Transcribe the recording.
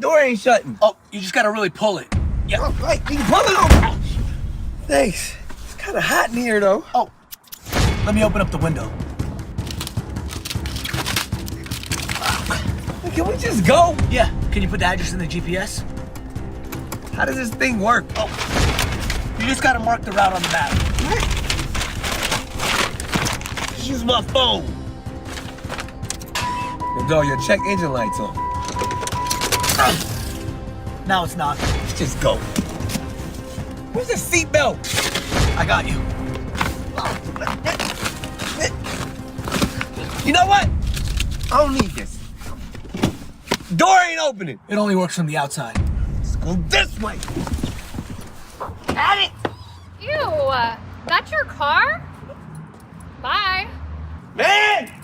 door ain't shutting. Oh, you just gotta really pull it. Yeah. Oh, right, you can pull it over. Thanks. It's kind of hot in here, though. Oh, let me open up the window. Can we just go? Yeah. Can you put the address in the GPS? How does this thing work? Oh, you just gotta mark the route on the map. Just use my phone. Yo, dog, your check engine light's on. Now it's not. Let's just go. Where's the seatbelt? I got you. You know what? I don't need this. Door ain't opening. It only works from the outside. Let's go this way. Got it. Ew, that's your car? Bye. Man!